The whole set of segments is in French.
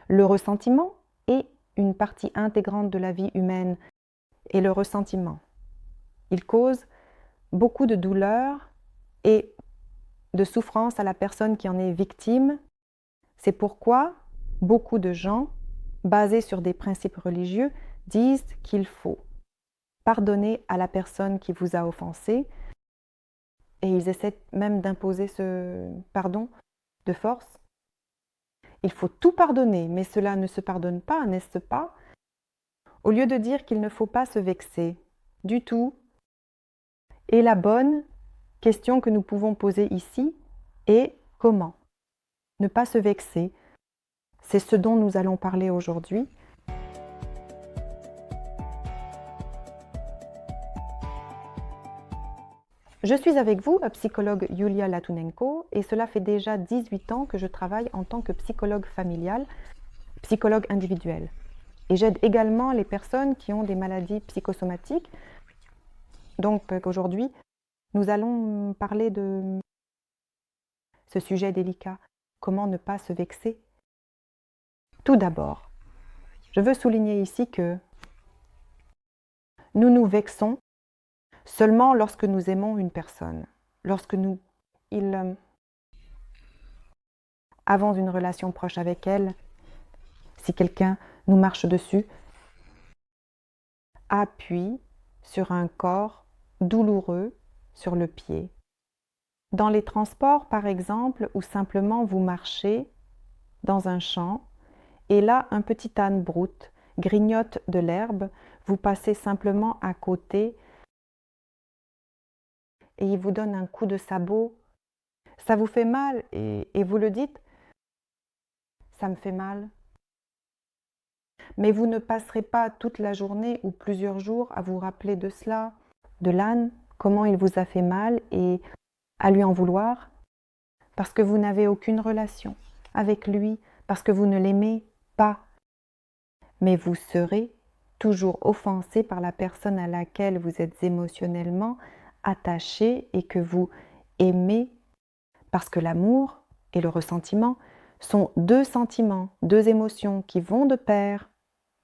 Le ressentiment est une partie intégrante de la vie humaine. Et le ressentiment, il cause beaucoup de douleur et de souffrance à la personne qui en est victime. C'est pourquoi beaucoup de gens, basés sur des principes religieux, disent qu'il faut pardonner à la personne qui vous a offensé, et ils essaient même d'imposer ce pardon de force. Il faut tout pardonner, mais cela ne se pardonne pas, n'est-ce pas? Au lieu de dire qu'il ne faut pas se vexer du tout. Et la bonne question que nous pouvons poser ici est comment ne pas se vexer? C'est ce dont nous allons parler aujourd'hui. Je suis avec vous, psychologue Yulia Latunenko, et cela fait déjà 18 ans que je travaille en tant que psychologue familial, psychologue individuel. Et j'aide également les personnes qui ont des maladies psychosomatiques. Donc aujourd'hui, nous allons parler de ce sujet délicat, comment ne pas se vexer. Tout d'abord, je veux souligner ici que nous nous vexons seulement lorsque nous aimons une personne, lorsque nous avons une relation proche avec elle, si quelqu'un nous marche dessus, appuie sur un corps douloureux sur le pied. Dans les transports, par exemple, ou simplement vous marchez dans un champ, et là, un petit âne broute grignote de l'herbe, vous passez simplement à côté et il vous donne un coup de sabot. Ça vous fait mal et vous le dites, ça me fait mal. Mais vous ne passerez pas toute la journée ou plusieurs jours à vous rappeler de cela, de l'âne, comment il vous a fait mal et à lui en vouloir, parce que vous n'avez aucune relation avec lui, parce que vous ne l'aimez pas. Mais vous serez toujours offensé par la personne à laquelle vous êtes émotionnellement attaché et que vous aimez, parce que l'amour et le ressentiment sont deux sentiments, deux émotions qui vont de pair,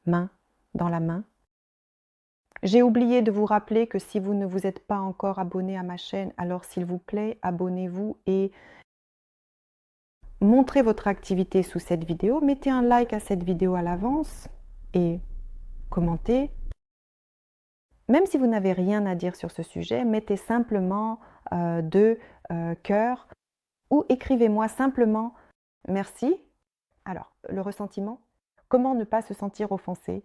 main dans la main. J'ai oublié de vous rappeler que si vous ne vous êtes pas encore abonné à ma chaîne, alors s'il vous plaît, abonnez-vous et montrez votre activité sous cette vidéo. Mettez un like à cette vidéo à l'avance et commentez. Même si vous n'avez rien à dire sur ce sujet, mettez simplement deux cœurs ou écrivez-moi simplement « Merci ». Alors, le ressentiment, comment ne pas se sentir offensé?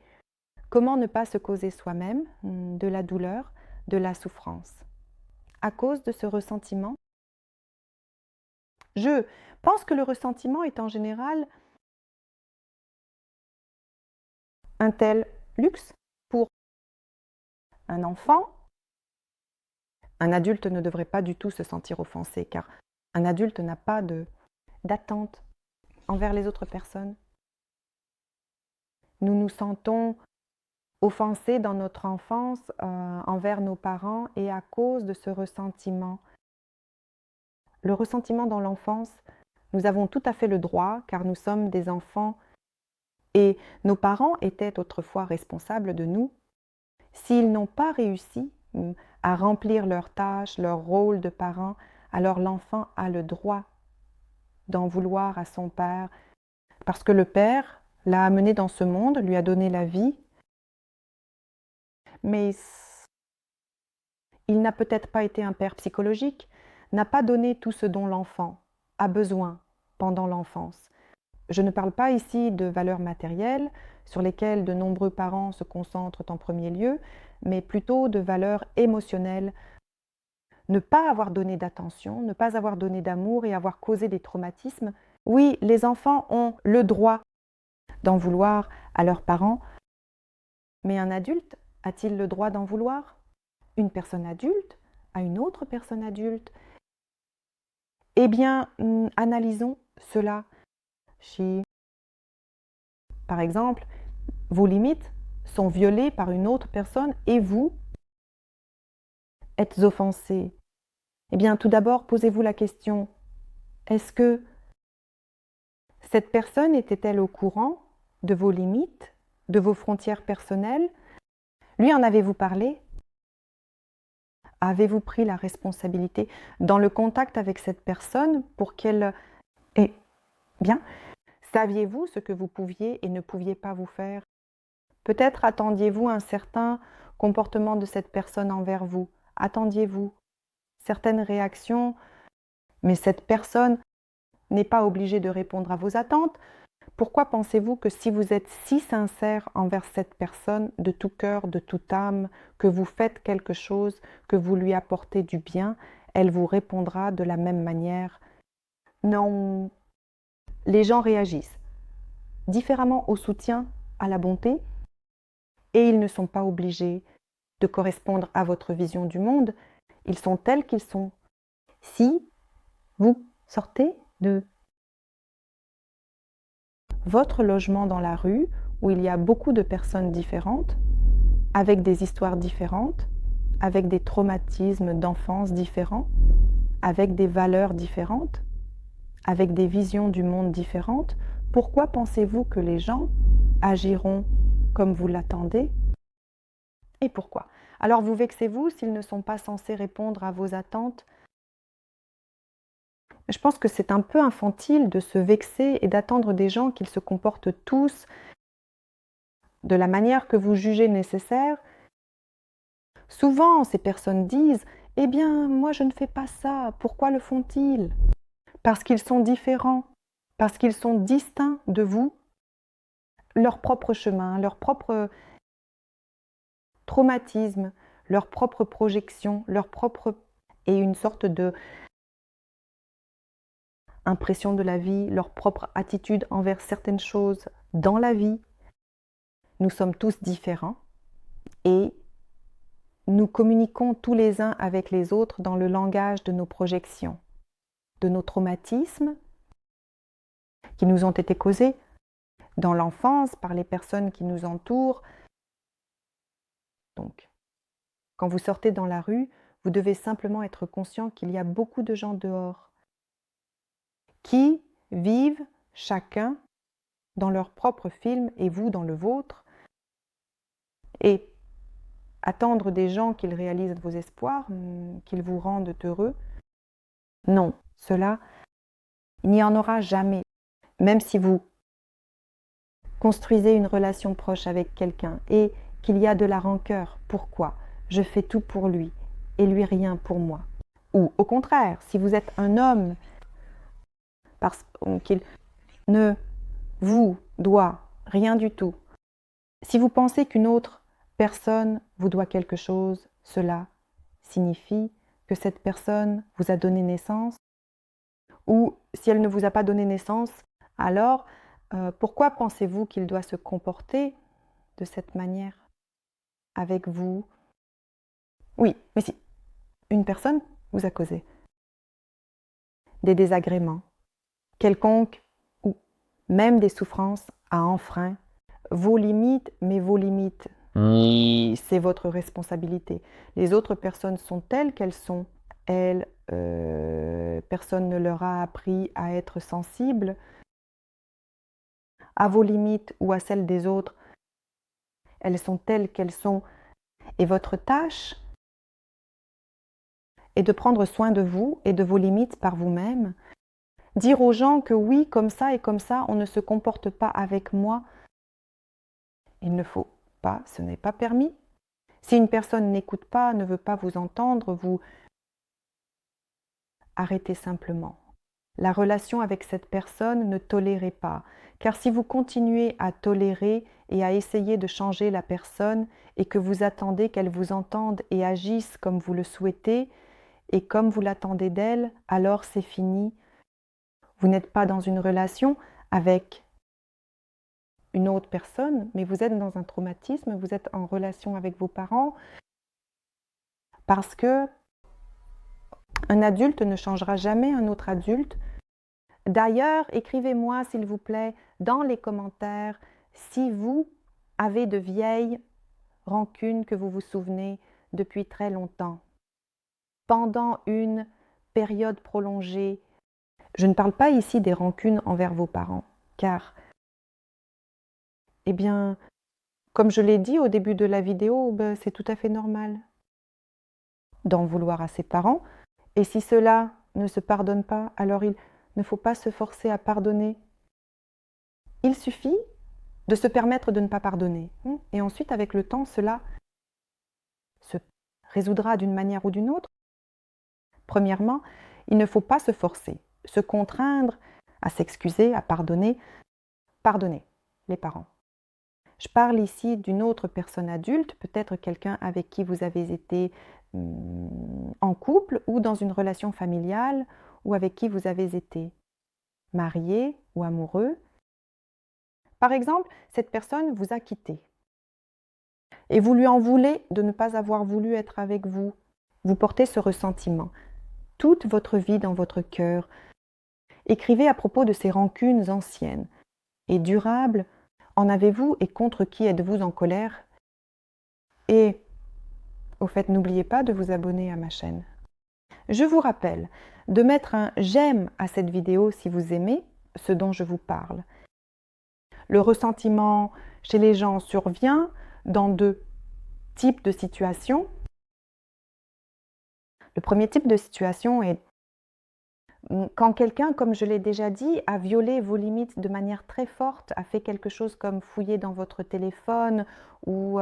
Comment ne pas se causer soi-même de la douleur, de la souffrance? À cause de ce ressentiment, je pense que le ressentiment est en général un tel luxe pour un enfant. Un adulte ne devrait pas du tout se sentir offensé, car un adulte n'a pas d'attente envers les autres personnes. Nous nous sentons offensés dans notre enfance envers nos parents et à cause de ce ressentiment. Le ressentiment dans l'enfance, nous avons tout à fait le droit, car nous sommes des enfants et nos parents étaient autrefois responsables de nous. S'ils n'ont pas réussi à remplir leurs tâches, leur rôle de parents, alors l'enfant a le droit d'en vouloir à son père, parce que le père l'a amené dans ce monde, lui a donné la vie, mais il n'a peut-être pas été un père psychologique, n'a pas donné tout ce dont l'enfant a besoin pendant l'enfance. Je ne parle pas ici de valeurs matérielles, sur lesquelles de nombreux parents se concentrent en premier lieu, mais plutôt de valeurs émotionnelles. Ne pas avoir donné d'attention, ne pas avoir donné d'amour et avoir causé des traumatismes. Oui, les enfants ont le droit d'en vouloir à leurs parents, mais un adulte a-t-il le droit d'en vouloir? Une personne adulte à une autre personne adulte? Eh bien, analysons cela. Par exemple, vos limites sont violées par une autre personne et vous êtes offensé. Eh bien, tout d'abord, posez-vous la question, est-ce que cette personne était-elle au courant de vos limites, de vos frontières personnelles? Lui en avez-vous parlé? Avez-vous pris la responsabilité dans le contact avec cette personne pour qu'elle... Eh bien, saviez-vous ce que vous pouviez et ne pouviez pas vous faire? Peut-être attendiez-vous un certain comportement de cette personne envers vous. Attendiez-vous certaines réactions, mais cette personne n'est pas obligée de répondre à vos attentes. Pourquoi pensez-vous que si vous êtes si sincère envers cette personne, de tout cœur, de toute âme, que vous faites quelque chose, que vous lui apportez du bien, elle vous répondra de la même manière? Non, les gens réagissent différemment au soutien, à la bonté, et ils ne sont pas obligés de correspondre à votre vision du monde. Ils sont tels qu'ils sont. Si vous sortez de votre logement dans la rue, où il y a beaucoup de personnes différentes, avec des histoires différentes, avec des traumatismes d'enfance différents, avec des valeurs différentes, avec des visions du monde différentes, pourquoi pensez-vous que les gens agiront comme vous l'attendez? Et pourquoi? Alors vous vexez-vous s'ils ne sont pas censés répondre à vos attentes? Je pense que c'est un peu infantile de se vexer et d'attendre des gens qu'ils se comportent tous de la manière que vous jugez nécessaire. Souvent, ces personnes disent: «Eh bien, moi je ne fais pas ça, pourquoi le font-ils?» Parce qu'ils sont différents, parce qu'ils sont distincts de vous, leur propre chemin, leur propre traumatisme, leur propre projection, leur propre et une sorte de impression de la vie, leur propre attitude envers certaines choses dans la vie. Nous sommes tous différents et nous communiquons tous les uns avec les autres dans le langage de nos projections, de nos traumatismes qui nous ont été causés dans l'enfance par les personnes qui nous entourent. Donc, quand vous sortez dans la rue, vous devez simplement être conscient qu'il y a beaucoup de gens dehors qui vivent chacun dans leur propre film et vous dans le vôtre. Et attendre des gens qu'ils réalisent vos espoirs, qu'ils vous rendent heureux, non, cela, il n'y en aura jamais. Même si vous construisez une relation proche avec quelqu'un et qu'il y a de la rancœur, pourquoi? Je fais tout pour lui et lui rien pour moi. Ou au contraire, si vous êtes un homme parce qu'il ne vous doit rien du tout, si vous pensez qu'une autre personne vous doit quelque chose, cela signifie que cette personne vous a donné naissance, ou si elle ne vous a pas donné naissance, alors pourquoi pensez-vous qu'il doit se comporter de cette manière avec vous? Oui, mais si une personne vous a causé des désagréments quelconques ou même des souffrances, a enfreint vos limites, mais vos limites, c'est votre responsabilité. Les autres personnes sont telles qu'elles sont. Elles, personne ne leur a appris à être sensibles à vos limites ou à celles des autres. Elles sont telles qu'elles sont. Et votre tâche est de prendre soin de vous et de vos limites par vous-même. Dire aux gens que oui, comme ça et comme ça, on ne se comporte pas avec moi. Il ne faut pas, ce n'est pas permis. Si une personne n'écoute pas, ne veut pas vous entendre, vous arrêtez simplement. La relation avec cette personne, ne tolérez pas, car si vous continuez à tolérer et à essayer de changer la personne et que vous attendez qu'elle vous entende et agisse comme vous le souhaitez et comme vous l'attendez d'elle, alors c'est fini. Vous n'êtes pas dans une relation avec une autre personne, mais vous êtes dans un traumatisme, vous êtes en relation avec vos parents parce que un adulte ne changera jamais un autre adulte. D'ailleurs, écrivez-moi s'il vous plaît dans les commentaires si vous avez de vieilles rancunes que vous vous souvenez depuis très longtemps, pendant une période prolongée. Je ne parle pas ici des rancunes envers vos parents, car eh bien, comme je l'ai dit au début de la vidéo, ben, c'est tout à fait normal d'en vouloir à ses parents. Et si cela ne se pardonne pas, alors il ne faut pas se forcer à pardonner. Il suffit de se permettre de ne pas pardonner. Et ensuite, avec le temps, cela se résoudra d'une manière ou d'une autre. Premièrement, il ne faut pas se forcer, se contraindre à s'excuser, à pardonner. Pardonner les parents. Je parle ici d'une autre personne adulte, peut-être quelqu'un avec qui vous avez été en couple ou dans une relation familiale ou avec qui vous avez été marié ou amoureux. Par exemple, cette personne vous a quitté et vous lui en voulez de ne pas avoir voulu être avec vous. Vous portez ce ressentiment toute votre vie dans votre cœur. Écrivez à propos de ces rancunes anciennes et durables. En avez-vous et contre qui êtes-vous en colère? Et au fait, n'oubliez pas de vous abonner à ma chaîne. Je vous rappelle de mettre un j'aime à cette vidéo si vous aimez ce dont je vous parle. Le ressentiment chez les gens survient dans deux types de situations. Le premier type de situation est quand quelqu'un, comme je l'ai déjà dit, a violé vos limites de manière très forte, a fait quelque chose comme fouiller dans votre téléphone ou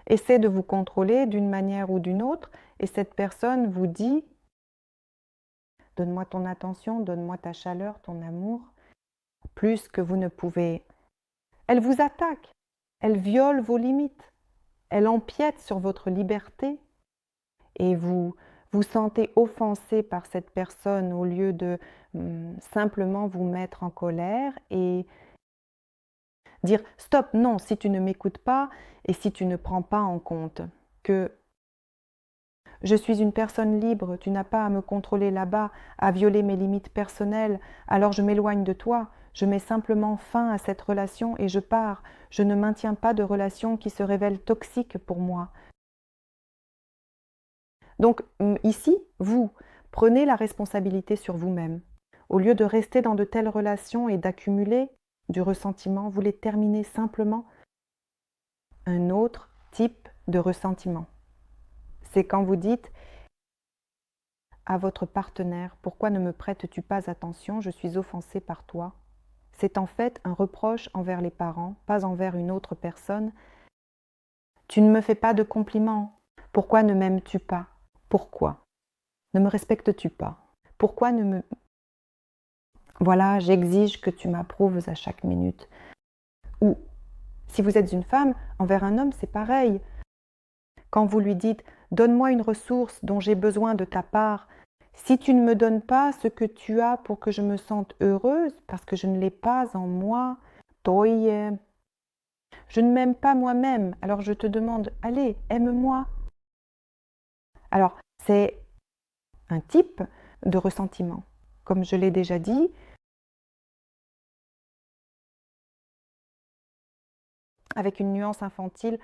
essaie de vous contrôler d'une manière ou d'une autre, et cette personne vous dit « Donne-moi ton attention, donne-moi ta chaleur, ton amour », plus que vous ne pouvez. Elle vous attaque, elle viole vos limites, elle empiète sur votre liberté, et vous vous sentez offensé par cette personne au lieu de simplement vous mettre en colère et dire « Stop, non, si tu ne m'écoutes pas et si tu ne prends pas en compte que je suis une personne libre, tu n'as pas à me contrôler là-bas, à violer mes limites personnelles, alors je m'éloigne de toi, je mets simplement fin à cette relation et je pars. Je ne maintiens pas de relation qui se révèle toxique pour moi. » Donc ici, vous prenez la responsabilité sur vous-même. Au lieu de rester dans de telles relations et d'accumuler du ressentiment, vous les terminez simplement un autre type de ressentiment. C'est quand vous dites à votre partenaire « Pourquoi ne me prêtes-tu pas attention? Je suis offensé par toi. » C'est en fait un reproche envers les parents, pas envers une autre personne. Tu ne me fais pas de compliments. Pourquoi ne m'aimes-tu pas? Pourquoi? Ne me respectes-tu pas? Pourquoi ne me... Voilà, j'exige que tu m'approuves à chaque minute. Ou, si vous êtes une femme, envers un homme, c'est pareil. Quand vous lui dites « Donne-moi une ressource dont j'ai besoin de ta part », si tu ne me donnes pas ce que tu as pour que je me sente heureuse, parce que je ne l'ai pas en moi, je ne m'aime pas moi-même, alors je te demande « Allez, aime-moi ». Alors, c'est un type de ressentiment. Comme je l'ai déjà dit, avec une nuance infantile,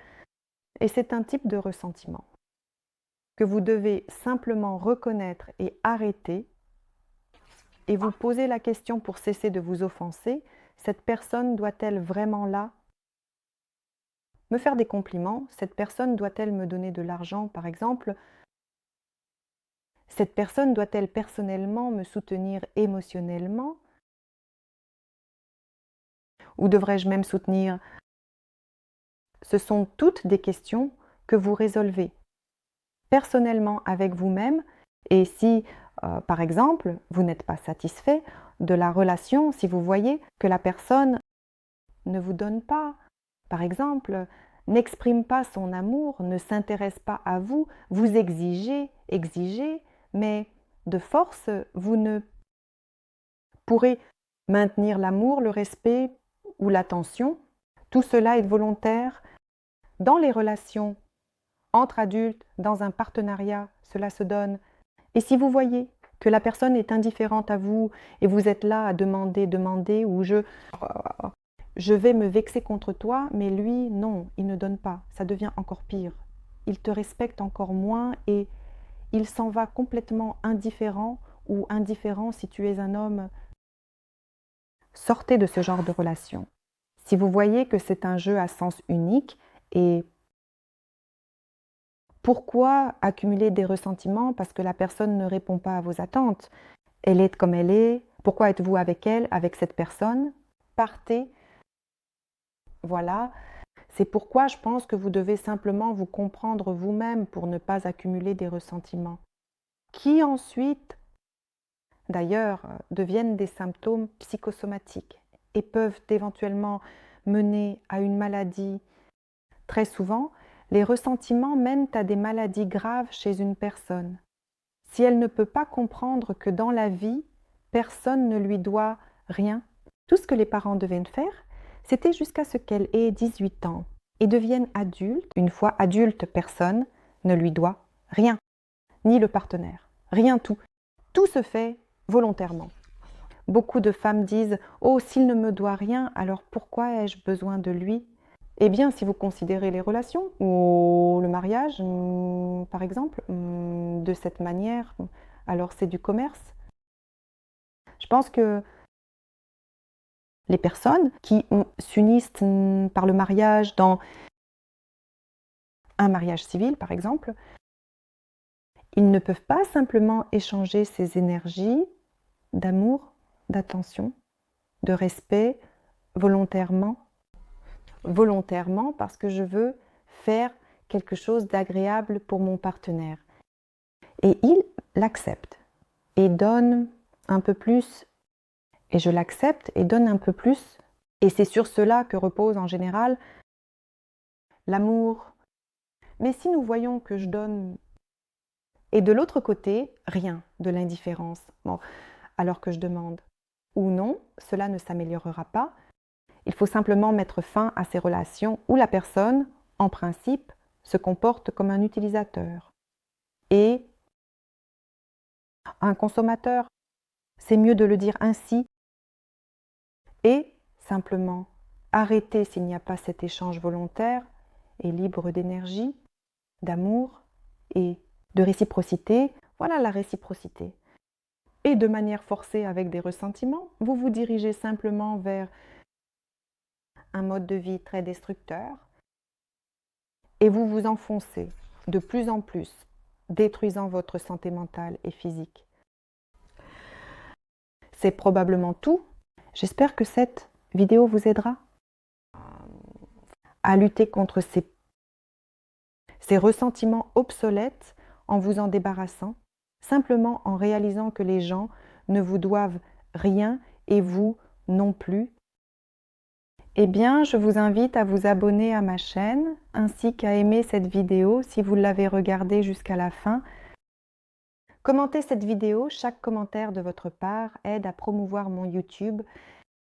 et c'est un type de ressentiment que vous devez simplement reconnaître et arrêter et vous poser la question pour cesser de vous offenser, cette personne doit-elle vraiment là me faire des compliments? Cette personne doit-elle me donner de l'argent, par exemple? Cette personne doit-elle personnellement me soutenir émotionnellement? Ou devrais-je même soutenir? Ce sont toutes des questions que vous résolvez personnellement avec vous-même. Et si, par exemple, vous n'êtes pas satisfait de la relation, si vous voyez que la personne ne vous donne pas, par exemple, n'exprime pas son amour, ne s'intéresse pas à vous, vous exigez, mais de force, vous ne pourrez maintenir l'amour, le respect ou l'attention. Tout cela est volontaire. Dans les relations entre adultes, dans un partenariat, cela se donne. Et si vous voyez que la personne est indifférente à vous et vous êtes là à demander, ou je vais me vexer contre toi, mais lui, non, il ne donne pas. Ça devient encore pire. Il te respecte encore moins et il s'en va complètement indifférent ou indifférent si tu es un homme. Sortez de ce genre de relation. Si vous voyez que c'est un jeu à sens unique, et pourquoi accumuler des ressentiments parce que la personne ne répond pas à vos attentes? Elle est comme elle est. Pourquoi êtes-vous avec elle, avec cette personne? Partez. Voilà. C'est pourquoi je pense que vous devez simplement vous comprendre vous-même pour ne pas accumuler des ressentiments, qui ensuite, d'ailleurs, deviennent des symptômes psychosomatiques et peuvent éventuellement mener à une maladie. Très souvent, les ressentiments mènent à des maladies graves chez une personne. Si elle ne peut pas comprendre que dans la vie, personne ne lui doit rien, tout ce que les parents devaient faire, c'était jusqu'à ce qu'elle ait 18 ans et devienne adulte. Une fois adulte, personne ne lui doit rien, ni le partenaire, rien tout. Tout se fait volontairement. Beaucoup de femmes disent « Oh, s'il ne me doit rien, alors pourquoi ai-je besoin de lui ?» Eh bien, si vous considérez les relations ou le mariage, par exemple, de cette manière, alors c'est du commerce. Je pense que les personnes qui s'unissent par le mariage dans un mariage civil, par exemple, ils ne peuvent pas simplement échanger ces énergies d'amour, d'attention, de respect, volontairement parce que je veux faire quelque chose d'agréable pour mon partenaire. Et il l'accepte et donne un peu plus, et je l'accepte et donne un peu plus. Et c'est sur cela que repose en général l'amour. Mais si nous voyons que je donne, et de l'autre côté, rien, de l'indifférence, bon, alors que je demande, ou non, cela ne s'améliorera pas. Il faut simplement mettre fin à ces relations où la personne, en principe, se comporte comme un utilisateur et un consommateur. C'est mieux de le dire ainsi. Et simplement arrêter s'il n'y a pas cet échange volontaire et libre d'énergie, d'amour et de réciprocité. Voilà la réciprocité. Et de manière forcée avec des ressentiments, vous vous dirigez simplement vers un mode de vie très destructeur et vous vous enfoncez de plus en plus, détruisant votre santé mentale et physique. C'est probablement tout. J'espère que cette vidéo vous aidera à lutter contre ces ressentiments obsolètes en vous en débarrassant, simplement en réalisant que les gens ne vous doivent rien et vous non plus. Eh bien, je vous invite à vous abonner à ma chaîne ainsi qu'à aimer cette vidéo si vous l'avez regardée jusqu'à la fin. Commentez cette vidéo, chaque commentaire de votre part aide à promouvoir mon YouTube